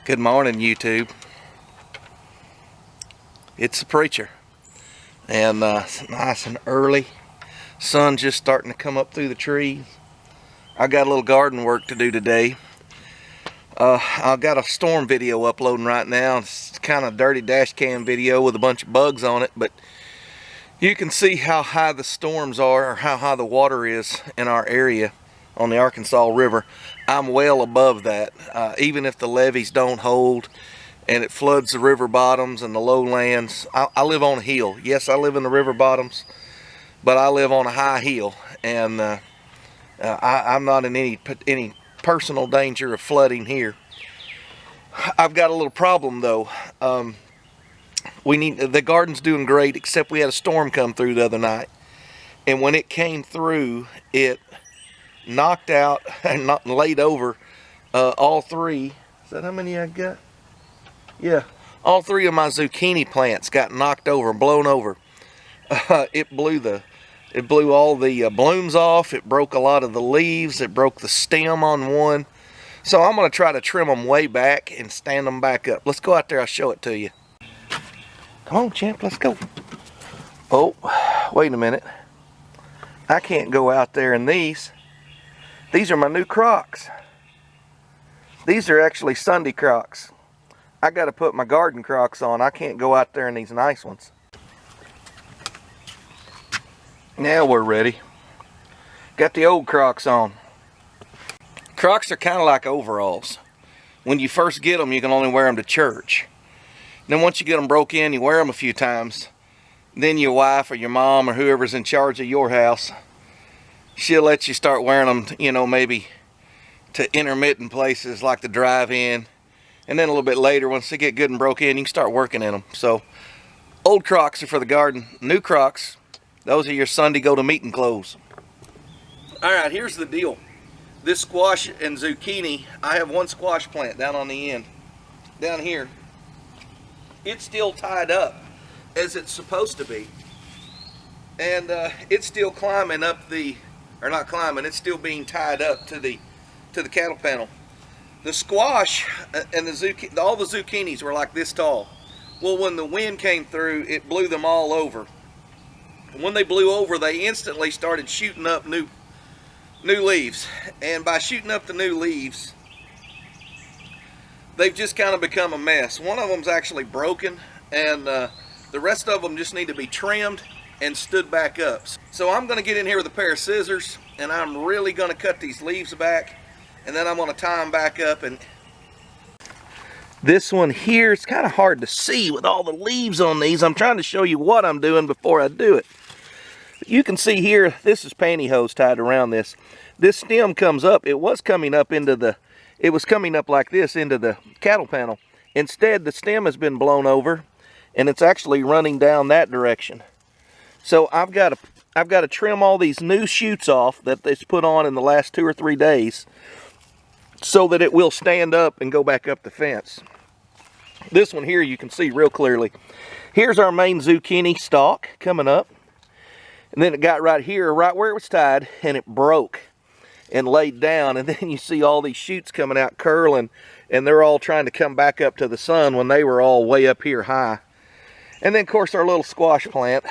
Good morning, YouTube. It's the preacher, and it's nice and early. Sun just starting to come up through the trees. I got a little garden work to do today. I got a storm video uploading right now. It's kind of a dirty dash cam video with a bunch of bugs on it, but you can see how high the storms are, or how high the water is in our area on the Arkansas River. I'm well above that. Even if the levees don't hold and it floods the river bottoms and the lowlands, I live on a hill. Yes, I live in the river bottoms, but I live on a high hill, and I'm not in any personal danger of flooding here. I've got a little problem though. The garden's doing great, except we had a storm come through the other night, and when it came through, it knocked out and laid over all three. Is that how many I got? Yeah, all three of my zucchini plants got knocked over, blown over. It blew all the blooms off. It broke a lot of the leaves. It broke the stem on one. So I'm going to try to trim them way back and stand them back up. Let's go out there. I'll show it to you. Come on, champ. Let's go. Oh, wait a minute. I can't go out there in these. These are my new Crocs. These are actually Sunday Crocs. I got to put my garden Crocs on. I can't go out there in these nice ones. Now we're ready. Got the old Crocs on. Crocs are kind of like overalls. When you first get them, you can only wear them to church. Then once you get them broke in, you wear them a few times. Then your wife or your mom or whoever's in charge of your house, she'll let you start wearing them, you know, maybe to intermittent places like the drive-in. And then a little bit later, once they get good and broke in, you can start working in them. So, old Crocs are for the garden. New Crocs, those are your Sunday go-to-meeting clothes. Alright, here's the deal. This squash and zucchini, I have one squash plant down on the end. Down here. It's still tied up as it's supposed to be. And it's still climbing up the, or not climbing, it's still being tied up to the cattle panel. The squash and the zucchini, all the zucchinis were like this tall. Well, when the wind came through, it blew them all over. And when they blew over, they instantly started shooting up new leaves. And by shooting up the new leaves, they've just kind of become a mess. One of them's actually broken, and the rest of them just need to be trimmed and stood back up. So I'm going to get in here with a pair of scissors, and I'm really going to cut these leaves back, and then I'm going to tie them back up. And this one here, it's kind of hard to see with all the leaves on these. I'm trying to show you what I'm doing before I do it. You can see here, this is pantyhose tied around this. This stem comes up. It was coming up like this into the cattle panel. Instead, the stem has been blown over, and it's actually running down that direction. So I've got to trim all these new shoots off that it's put on in the last 2 or 3 days, so that it will stand up and go back up the fence. This one here you can see real clearly. Here's our main zucchini stalk coming up. And then it got right here, right where it was tied, and it broke and laid down. And then you see all these shoots coming out curling, and they're all trying to come back up to the sun when they were all way up here high. And then of course our little squash plant,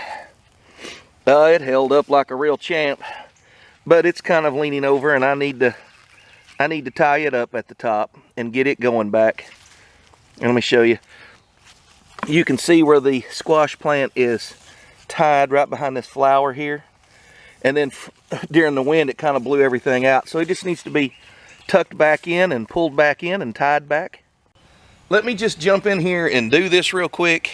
it held up like a real champ, but it's kind of leaning over, and I need to tie it up at the top and get it going back. And let me show you. You can see where the squash plant is tied right behind this flower here, and then during the wind it kind of blew everything out, so it just needs to be tucked back in and pulled back in and tied back. Let me just jump in here and do this real quick,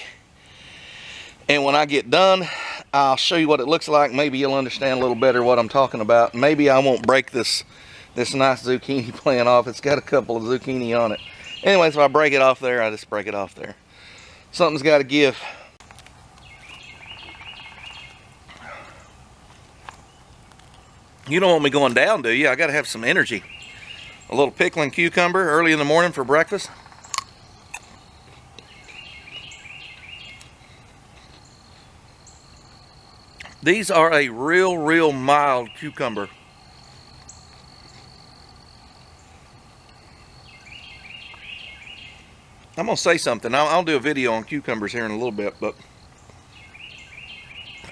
and when I get done I'll show you what it looks like. Maybe you'll understand a little better what I'm talking about. Maybe I won't break this nice zucchini plant off. It's got a couple of zucchini on it. Anyways, if I break it off there, I just break it off there. Something's got to give. You don't want me going down, do you? I got to have some energy. A little pickling cucumber early in the morning for breakfast. These are a real mild cucumber. I'm going to say something. I'll do a video on cucumbers here in a little bit, but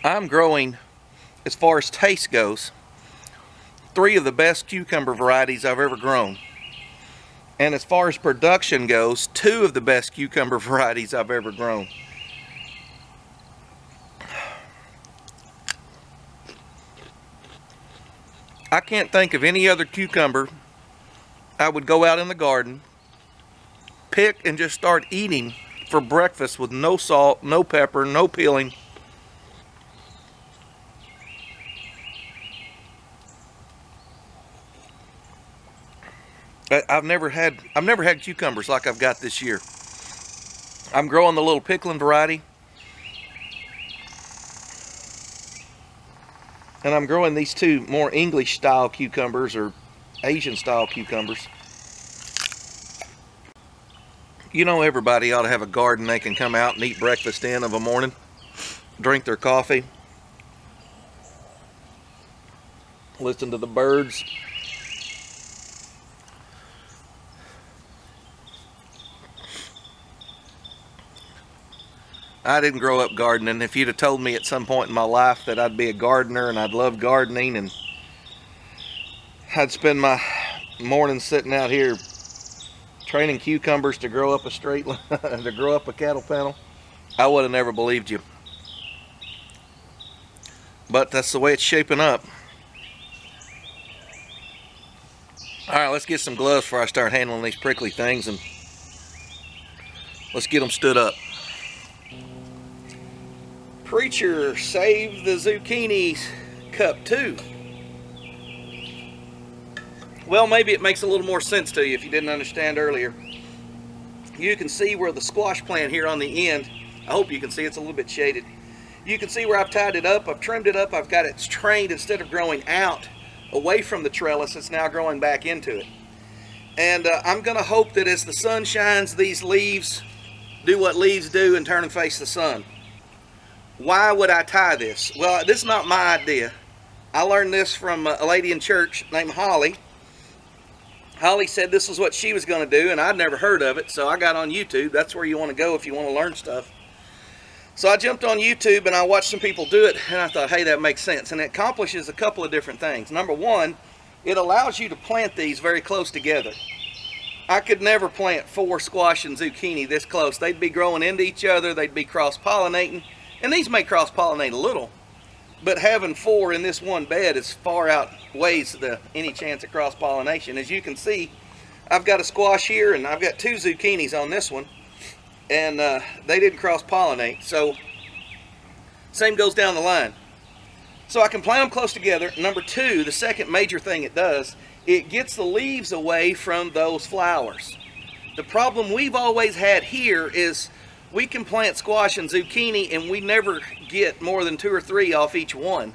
I'm growing, as far as taste goes, 3 of the best cucumber varieties I've ever grown. And as far as production goes, 2 of the best cucumber varieties I've ever grown. I can't think of any other cucumber I would go out in the garden, pick, and just start eating for breakfast with no salt, no pepper, no peeling. I've never had cucumbers like I've got this year. I'm growing the little pickling variety, and I'm growing these 2 more English style cucumbers, or Asian style cucumbers. You know, everybody ought to have a garden they can come out and eat breakfast in of a morning, drink their coffee, listen to the birds. I didn't grow up gardening. If you'd have told me at some point in my life that I'd be a gardener and I'd love gardening and I'd spend my mornings sitting out here training cucumbers to grow up a straight line, to grow up a cattle panel, I would have never believed you. But that's the way it's shaping up. Alright, let's get some gloves before I start handling these prickly things, and let's get them stood up. Preacher, save the zucchini cup too. Well, maybe it makes a little more sense to you if you didn't understand earlier. You can see where the squash plant here on the end, I hope you can see, it's a little bit shaded. You can see where I've tied it up, I've trimmed it up, I've got it trained. Instead of growing out away from the trellis, it's now growing back into it. And I'm going to hope that as the sun shines, these leaves do what leaves do and turn and face the sun. Why would I tie this? Well, this is not my idea. I learned this from a lady in church named Holly. Holly said this was what she was going to do, and I'd never heard of it, so I got on YouTube. That's where you want to go if you want to learn stuff. So I jumped on YouTube and I watched some people do it, and I thought, hey, that makes sense. And it accomplishes a couple of different things. Number one, it allows you to plant these very close together. I could never plant 4 squash and zucchini this close. They'd be growing into each other, they'd be cross-pollinating. And these may cross-pollinate a little, but having 4 in this one bed is far outweighs any chance of cross-pollination. As you can see, I've got a squash here and I've got 2 zucchinis on this one, and they didn't cross-pollinate. So same goes down the line. So I can plant them close together. Number 2, the second major thing it does, it gets the leaves away from those flowers. The problem we've always had here is we can plant squash and zucchini and we never get more than 2 or 3 off each one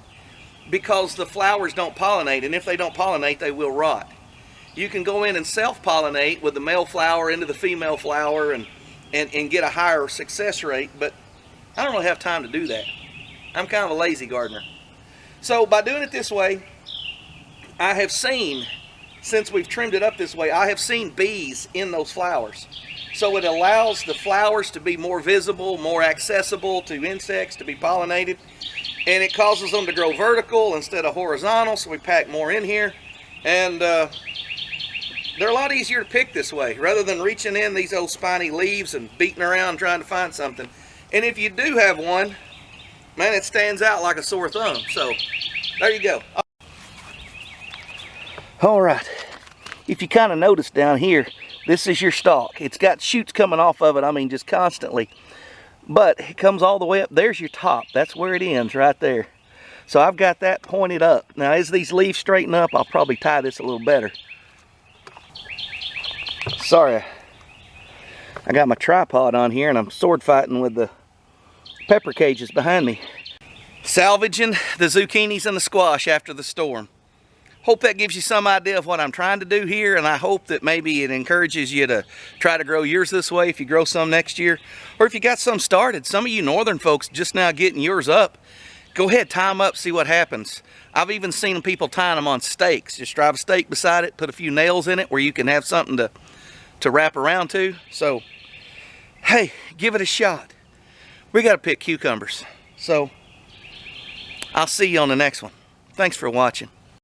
because the flowers don't pollinate, and if they don't pollinate, they will rot. You can go in and self-pollinate with the male flower into the female flower and get a higher success rate, but I don't really have time to do that. I'm kind of a lazy gardener. So by doing it this way, I have seen, since we've trimmed it up this way, I have seen bees in those flowers. So it allows the flowers to be more visible, more accessible to insects, to be pollinated. And it causes them to grow vertical instead of horizontal, so we pack more in here. And they're a lot easier to pick this way, rather than reaching in these old spiny leaves and beating around trying to find something. And if you do have one, man, it stands out like a sore thumb. So there you go. All right. If you kind of notice down here, this is your stalk. It's got shoots coming off of it, I mean, just constantly. But it comes all the way up. There's your top. That's where it ends, right there. So I've got that pointed up. Now, as these leaves straighten up, I'll probably tie this a little better. Sorry, I got my tripod on here and I'm sword fighting with the pepper cages behind me. Salvaging the zucchinis and the squash after the storm. Hope that gives you some idea of what I'm trying to do here, and I hope that maybe it encourages you to try to grow yours this way if you grow some next year. Or if you got some started, some of you northern folks just now getting yours up, go ahead, tie them up, see what happens. I've even seen people tying them on stakes. Just drive a stake beside it, put a few nails in it where you can have something to wrap around to. So hey, give it a shot. We got to pick cucumbers. So I'll see you on the next one. Thanks for watching.